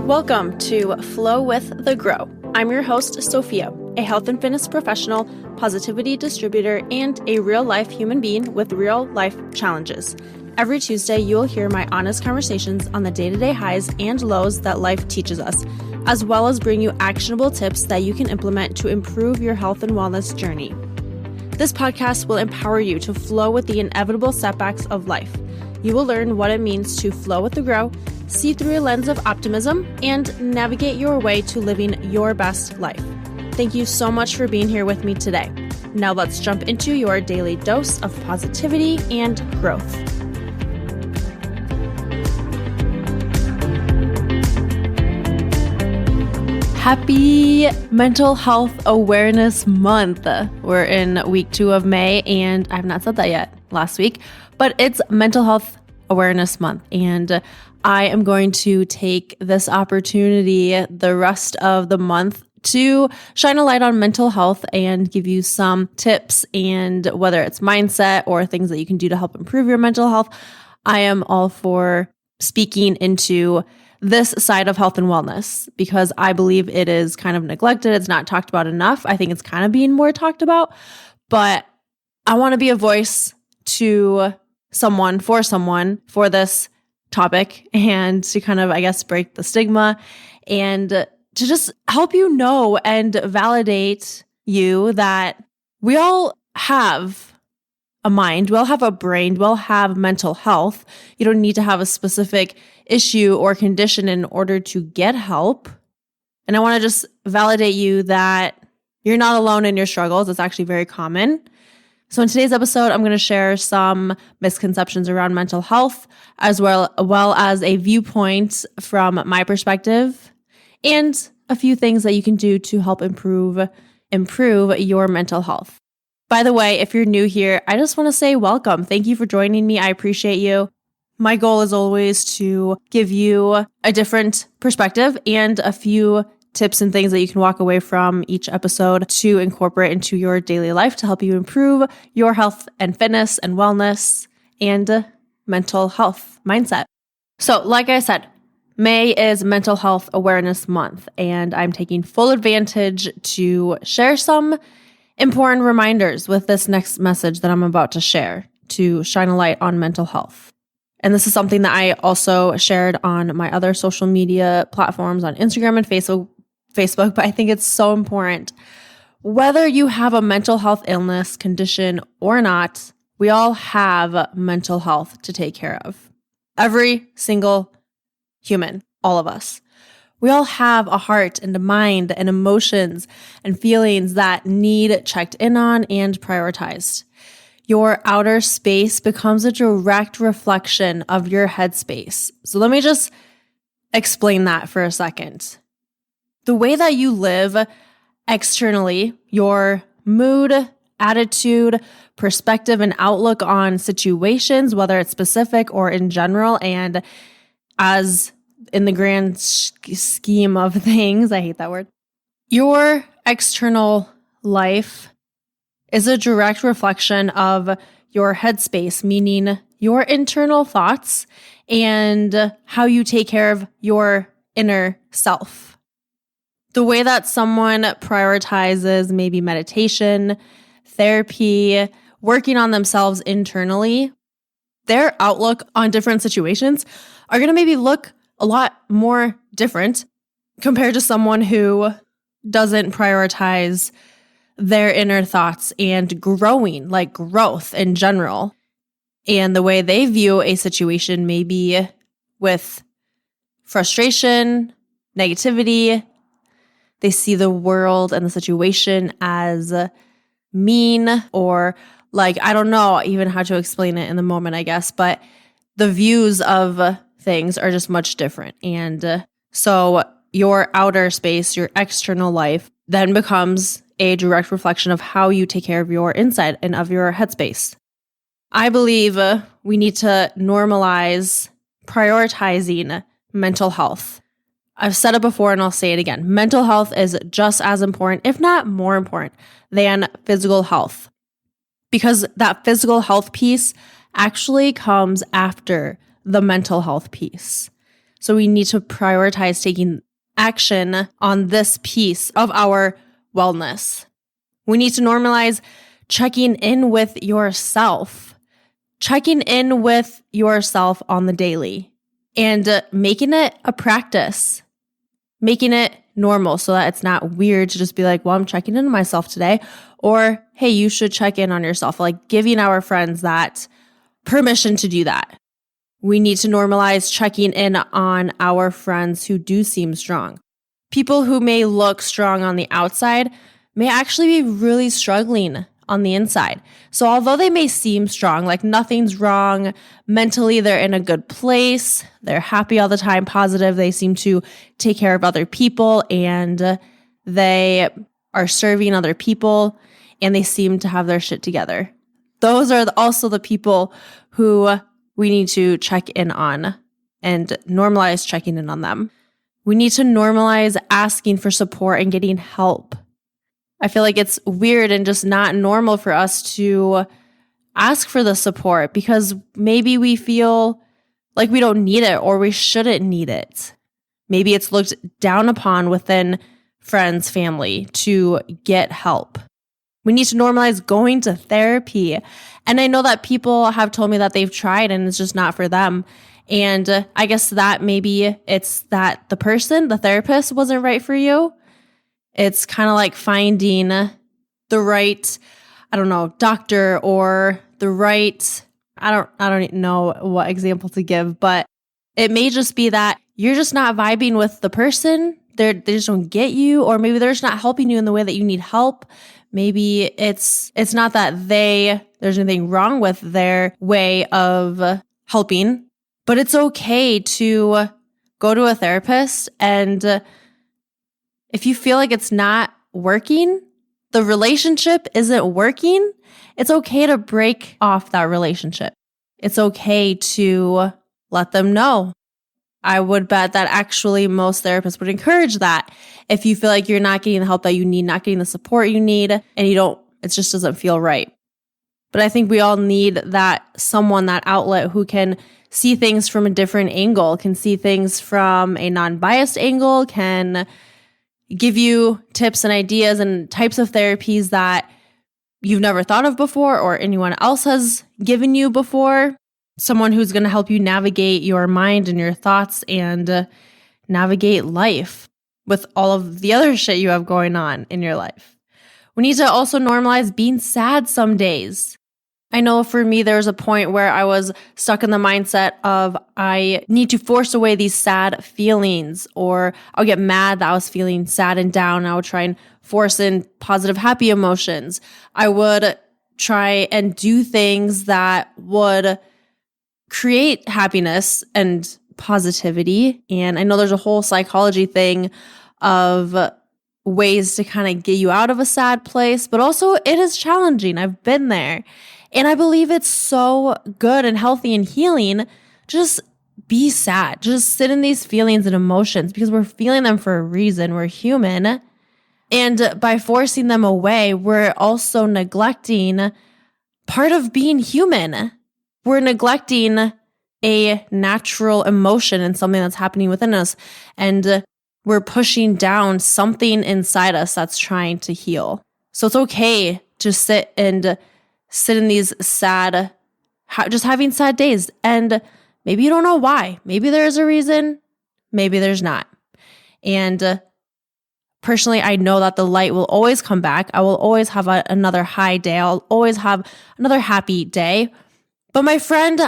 Welcome to Flow with the Grow. I'm your host, Sophia, a health and fitness professional, positivity distributor, and a real-life human being with real-life challenges. Every Tuesday, you'll hear my honest conversations on the day-to-day highs and lows that life teaches us, as well as bring you actionable tips that you can implement to improve your health and wellness journey. This podcast will empower you to flow with the inevitable setbacks of life. You will learn what it means to flow with the grow, see through a lens of optimism, and navigate your way to living your best life. Thank you so much for being here with me today. Now let's jump into your daily dose of positivity and growth. Happy Mental Health Awareness Month. We're in week 2 of May, and I've not said that yet last week, but it's Mental Health Awareness Month. And I am going to take this opportunity the rest of the month to shine a light on mental health and give you some tips, and whether it's mindset or things that you can do to help improve your mental health. I am all for speaking into this side of health and wellness because I believe it is kind of neglected. It's not talked about enough. I think it's kind of being more talked about, but I want to be a voice to someone for this topic and to kind of, I guess, break the stigma and to just help you know and validate you that we all have a mind, we all have a brain, we all have mental health. You don't need to have a specific issue or condition in order to get help. And I want to just validate you that you're not alone in your struggles. It's actually very common. So in today's episode, I'm going to share some misconceptions around mental health, as well as a viewpoint from my perspective, and a few things that you can do to help improve your mental health. By the way, if you're new here, I just want to say welcome. Thank you for joining me. I appreciate you. My goal is always to give you a different perspective and a few tips and things that you can walk away from each episode to incorporate into your daily life to help you improve your health and fitness and wellness and mental health mindset. So, like I said, May is Mental Health Awareness Month, and I'm taking full advantage to share some important reminders with this next message that I'm about to share to shine a light on mental health. And this is something that I also shared on my other social media platforms on Instagram and Facebook, but I think it's so important. Whether you have a mental health illness, condition, or not, we all have mental health to take care of. Every single human, all of us. We all have a heart and a mind and emotions and feelings that need checked in on and prioritized. Your outer space becomes a direct reflection of your headspace. So let me just explain that for a second. The way that you live externally, your mood, attitude, perspective, and outlook on situations, whether it's specific or in general, and as in the grand scheme of things, I hate that word, your external life is a direct reflection of your headspace, meaning your internal thoughts and how you take care of your inner self. The way that someone prioritizes maybe meditation, therapy, working on themselves internally, their outlook on different situations are going to maybe look a lot more different compared to someone who doesn't prioritize their inner thoughts and growing, like growth in general. And the way they view a situation may be with frustration, negativity. They see the world and the situation as mean or like, I don't know even how to explain it in the moment, I guess, but the views of things are just much different. And so your outer space, your external life, then becomes a direct reflection of how you take care of your inside and of your headspace. I believe we need to normalize prioritizing mental health. I've said it before and I'll say it again. Mental health is just as important, if not more important, than physical health. Because that physical health piece actually comes after the mental health piece. So we need to prioritize taking action on this piece of our wellness. We need to normalize checking in with yourself, checking in with yourself on the daily and making it a practice, making it normal so that it's not weird to just be like, well, I'm checking in on myself today. Or, hey, you should check in on yourself, like giving our friends that permission to do that. We need to normalize checking in on our friends who do seem strong. People who may look strong on the outside may actually be really struggling on the inside. So although they may seem strong, like nothing's wrong, mentally they're in a good place, they're happy all the time, positive, they seem to take care of other people and they are serving other people and they seem to have their shit together. Those are also the people who we need to check in on and normalize checking in on them. We need to normalize asking for support and getting help. I feel like it's weird and just not normal for us to ask for the support because maybe we feel like we don't need it or we shouldn't need it. Maybe it's looked down upon within friends, family to get help. We need to normalize going to therapy. And I know that people have told me that they've tried and it's just not for them. And I guess that maybe it's that the therapist wasn't right for you. It's kind of like finding the right, doctor or the right, I don't know what example to give, but it may just be that you're just not vibing with the person. They just don't get you, or maybe they're just not helping you in the way that you need help. Maybe it's not that there's anything wrong with their way of helping, but it's okay to go to a therapist. And if you feel like it's not working, the relationship isn't working, it's okay to break off that relationship. It's okay to let them know. I would bet that actually most therapists would encourage that. If you feel like you're not getting the help that you need, not getting the support you need, and it just doesn't feel right. But I think we all need that outlet who can see things from a different angle, can see things from a non-biased angle, can give you tips and ideas and types of therapies that you've never thought of before or anyone else has given you before. Someone who's going to help you navigate your mind and your thoughts and navigate life with all of the other shit you have going on in your life. We need to also normalize being sad some days. I know for me, there was a point where I was stuck in the mindset of I need to force away these sad feelings, or I'll get mad that I was feeling sad and down. I would try and force in positive, happy emotions. I would try and do things that would create happiness and positivity. And I know there's a whole psychology thing of ways to kind of get you out of a sad place, but also it is challenging. I've been there. And I believe it's so good and healthy and healing. Just be sad. Just sit in these feelings and emotions because we're feeling them for a reason. We're human. And by forcing them away, we're also neglecting part of being human. We're neglecting a natural emotion and something that's happening within us. And we're pushing down something inside us that's trying to heal. So it's okay to sit in these sad, just having sad days. And maybe you don't know why. Maybe there's a reason. Maybe there's not. And personally, I know that the light will always come back. I will always have another high day. I'll always have another happy day. But my friend,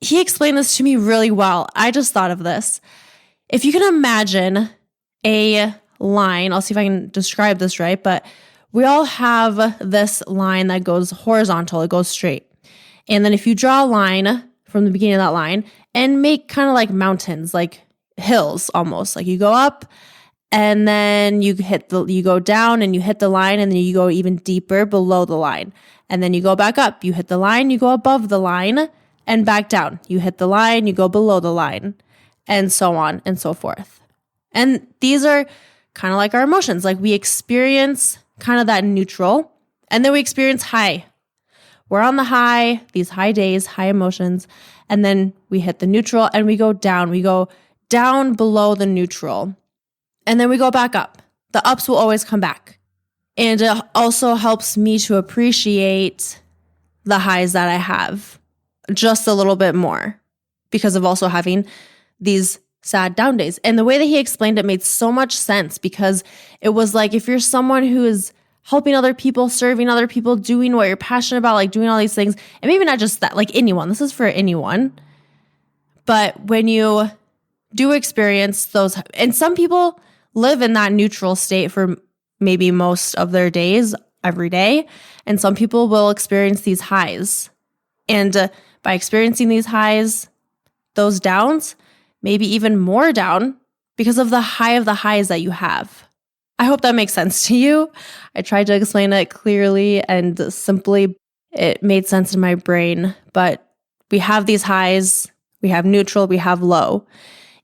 he explained this to me really well. I just thought of this. If you can imagine a line, I'll see if I can describe this right, but we all have this line that goes horizontal, it goes straight. And then if you draw a line from the beginning of that line and make kind of like mountains, like hills almost, like you go up and then you go down and you hit the line and then you go even deeper below the line. And then you go back up, you hit the line, you go above the line and back down. You hit the line, you go below the line, and so on and so forth. And these are kind of like our emotions. Like we experience kind of that neutral, and then we experience high. We're on the high, these high days, high emotions, and then we hit the neutral and we go down. We go down below the neutral. And then we go back up. The ups will always come back. And it also helps me to appreciate the highs that I have just a little bit more because of also having these sad down days. And the way that he explained it made so much sense because it was like if you're someone who is helping other people, serving other people, doing what you're passionate about, like doing all these things, and maybe not just that, like anyone, this is for anyone. But when you do experience those, and some people live in that neutral state for maybe most of their days, every day, and some people will experience these highs. And by experiencing these highs, those downs, maybe even more down because of the high of the highs that you have. I hope that makes sense to you. I tried to explain it clearly and simply. It made sense in my brain, but we have these highs, we have neutral, we have low,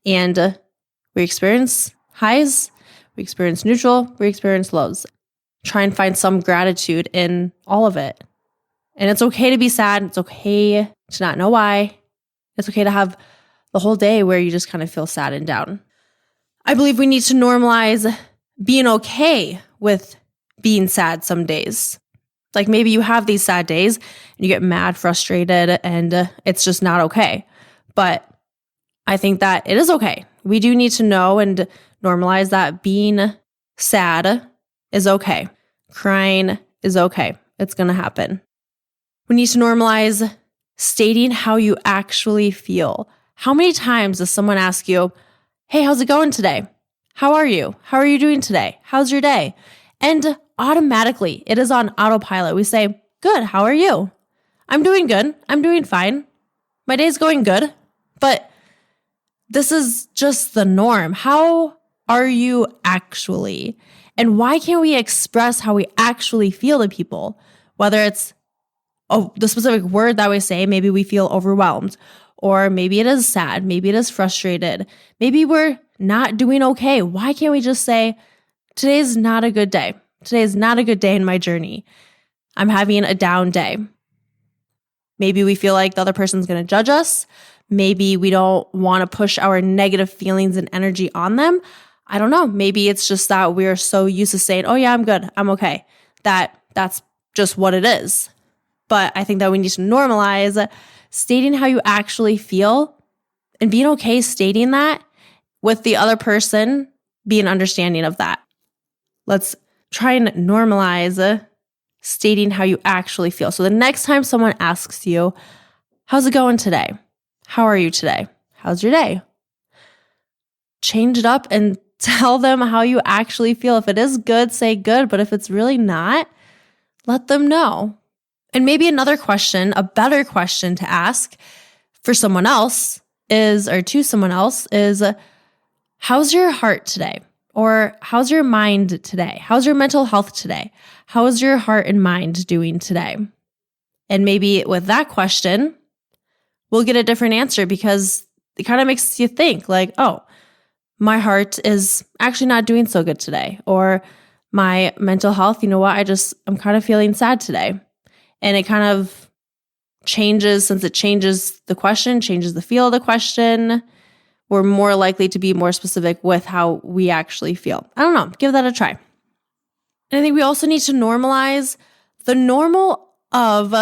and we experience highs, we experience neutral, we experience lows. Try and find some gratitude in all of it. And it's okay to be sad. It's okay to not know why. It's okay to have the whole day where you just kind of feel sad and down. I believe we need to normalize being okay with being sad some days. Like maybe you have these sad days and you get mad, frustrated, and it's just not okay. But I think that it is okay. We do need to know and normalize that being sad is okay. Crying is okay. It's going to happen. We need to normalize stating how you actually feel. How many times does someone ask you, hey, how's it going today? How are you? How are you doing today? How's your day? And automatically, it is on autopilot. We say, good, how are you? I'm doing good. I'm doing fine. My day's going good. But this is just the norm. How are you actually? And why can't we express how we actually feel to people? Whether it's the specific word that we say, maybe we feel overwhelmed, or maybe it is sad, maybe it is frustrated, maybe we're not doing okay. Why can't we just say, today's not a good day. Today is not a good day in my journey. I'm having a down day. Maybe we feel like the other person's going to judge us. Maybe we don't want to push our negative feelings and energy on them. I don't know. Maybe it's just that we're so used to saying, oh yeah, I'm good. I'm okay. That's just what it is. But I think that we need to normalize stating how you actually feel and being okay stating that with the other person being understanding of that. Let's try and normalize stating how you actually feel. So the next time someone asks you, how's it going today? How are you today? How's your day? Change it up and tell them how you actually feel. If it is good, say good. But if it's really not, let them know. And maybe another question, a better question to ask for someone else is, or to someone else is, how's your heart today? Or how's your mind today? How's your mental health today? How is your heart and mind doing today? And maybe with that question, we'll get a different answer because it kind of makes you think like, oh, my heart is actually not doing so good today. Or my mental health, you know what? I'm kind of feeling sad today. And it kind of changes, since it changes the question, changes the feel of the question. We're more likely to be more specific with how we actually feel. I don't know. Give that a try. And I think we also need to normalize the normal of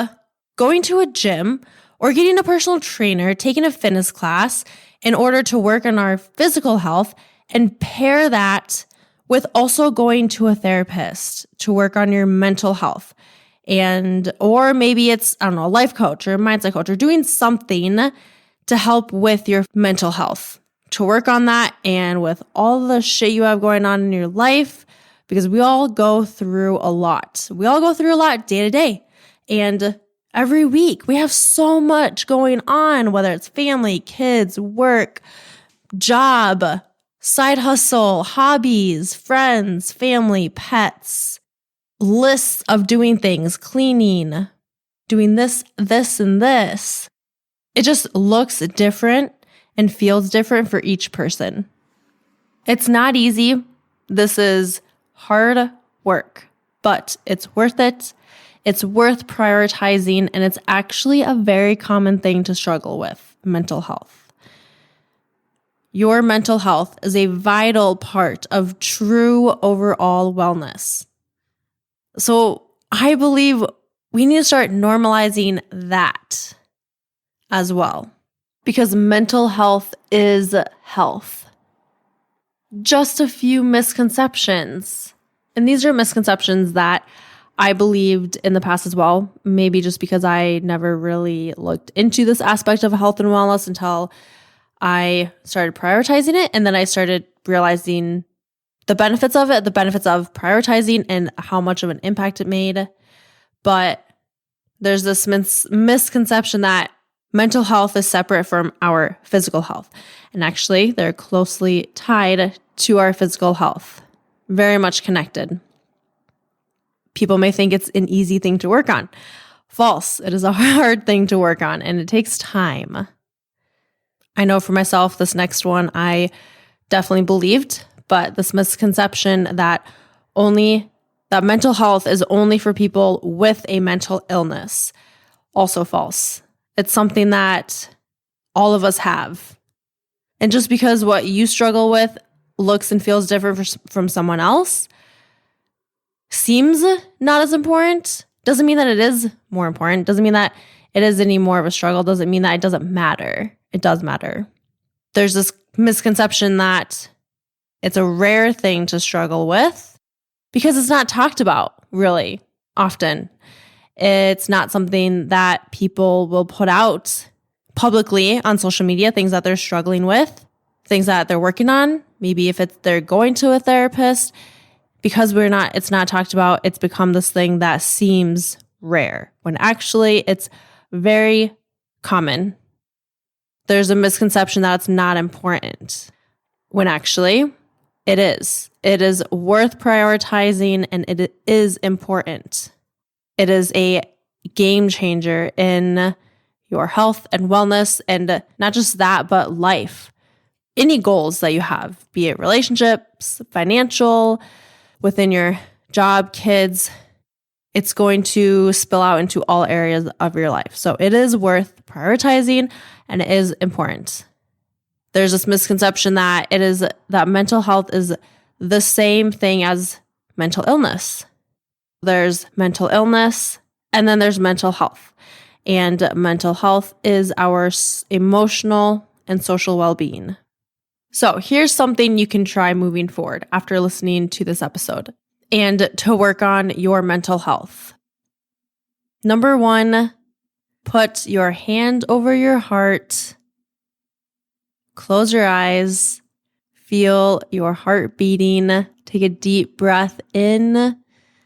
going to a gym or getting a personal trainer, taking a fitness class in order to work on our physical health, and pair that with also going to a therapist to work on your mental health. Or maybe it's, I don't know, a life coach or a mindset coach or doing something to help with your mental health, to work on that and with all the shit you have going on in your life, because we all go through a lot. We all go through a lot day to day. And every week we have so much going on, whether it's family, kids, work, job, side hustle, hobbies, friends, family, pets, lists of doing things, cleaning, doing this, and this. It just looks different and feels different for each person. It's not easy. This is hard work, but it's worth it. It's worth prioritizing, and it's actually a very common thing to struggle with, mental health. Your mental health is a vital part of true overall wellness. So I believe we need to start normalizing that as well, because mental health is health. Just a few misconceptions. And these are misconceptions that I believed in the past as well, maybe just because I never really looked into this aspect of health and wellness until I started prioritizing it. And then I started realizing the benefits of it, the benefits of prioritizing and how much of an impact it made. But there's this misconception that mental health is separate from our physical health. And actually, they're closely tied to our physical health, very much connected. People may think it's an easy thing to work on. False. It is a hard thing to work on, and it takes time. I know for myself, this next one I definitely believed, but this misconception that mental health is only for people with a mental illness, also false. It's something that all of us have. And just because what you struggle with looks and feels different from someone else, seems not as important, doesn't mean that it is more important, doesn't mean that it is any more of a struggle, doesn't mean that it doesn't matter. It does matter. There's this misconception that it's a rare thing to struggle with because it's not talked about really often. It's not something that people will put out publicly on social media, things that they're struggling with, things that they're working on. Maybe if they're going to a therapist, because it's not talked about, it's become this thing that seems rare when actually it's very common. There's a misconception that it's not important when actually it is. It is worth prioritizing and it is important. It is a game changer in your health and wellness, and not just that, but life. Any goals that you have, be it relationships, financial, within your job, kids, it's going to spill out into all areas of your life. So it is worth prioritizing and it is important. There's this misconception that mental health is the same thing as mental illness. There's mental illness and then there's mental health. And mental health is our emotional and social well-being. So here's something you can try moving forward after listening to this episode and to work on your mental health. Number 1, put your hand over your heart, close your eyes, feel your heart beating, take a deep breath in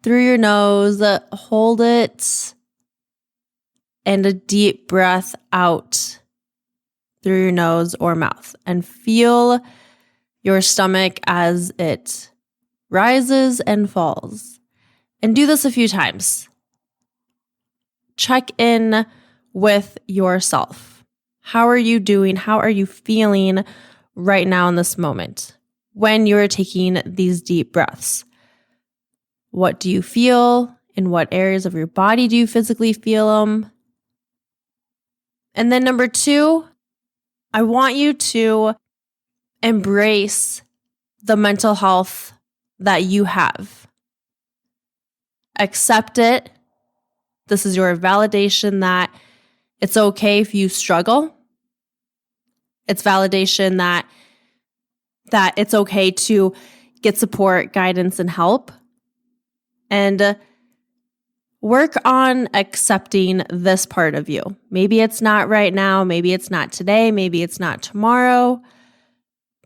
through your nose, hold it, and a deep breath out through your nose or mouth, and feel your stomach as it rises and falls. And do this a few times. Check in with yourself. How are you doing? How are you feeling right now in this moment when you're taking these deep breaths? What do you feel? In what areas of your body do you physically feel them? And then number 2, I want you to embrace the mental health that you have. Accept it. This is your validation that it's okay if you struggle. It's validation that it's okay to get support, guidance, and help. And work on accepting this part of you. Maybe it's not right now, maybe it's not today, maybe it's not tomorrow,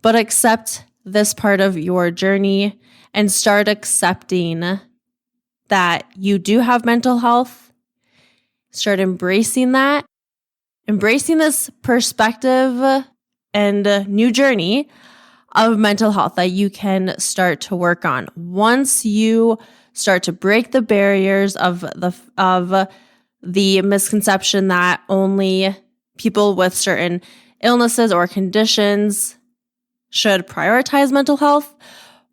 but accept this part of your journey and start accepting that you do have mental health. Start embracing that, embracing this perspective and new journey of mental health that you can start to work on. Once you start to break the barriers of the misconception that only people with certain illnesses or conditions should prioritize mental health,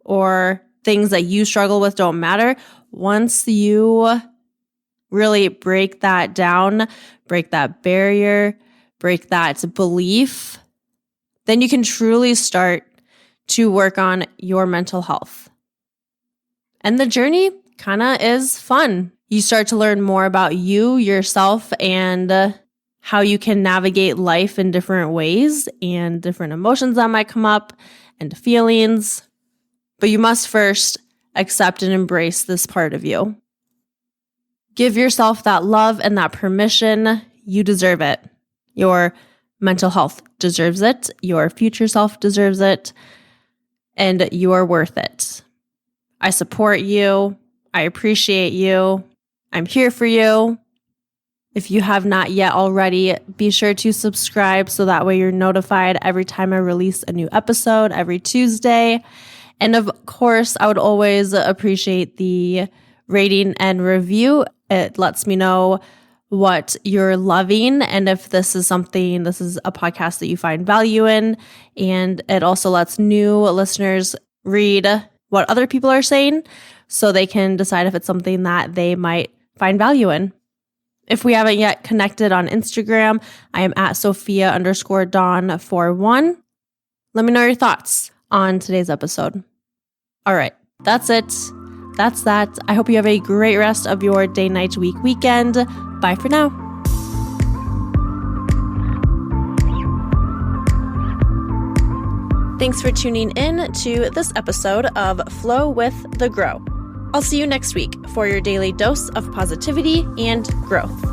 or things that you struggle with don't matter. Once you really break that down, break that barrier, break that belief, then you can truly start to work on your mental health. And the journey kind of is fun. You start to learn more about you, yourself, and how you can navigate life in different ways and different emotions that might come up and feelings. But you must first accept and embrace this part of you. Give yourself that love and that permission. You deserve it. Your mental health deserves it. Your future self deserves it. And you are worth it. I support you. I appreciate you. I'm here for you. If you have not yet already, be sure to subscribe so that way you're notified every time I release a new episode every Tuesday. And of course, I would always appreciate the rating and review. It lets me know what you're loving and if this is a podcast that you find value in. And it also lets new listeners read what other people are saying so they can decide if it's something that they might find value in. If we haven't yet connected on Instagram, I am at Sophia_Dawn41. Let me know your thoughts on today's episode. All right, that's it. That's that. I hope you have a great rest of your day, night, week, weekend. Bye for now. Thanks for tuning in to this episode of Flow with the Grow. I'll see you next week for your daily dose of positivity and growth.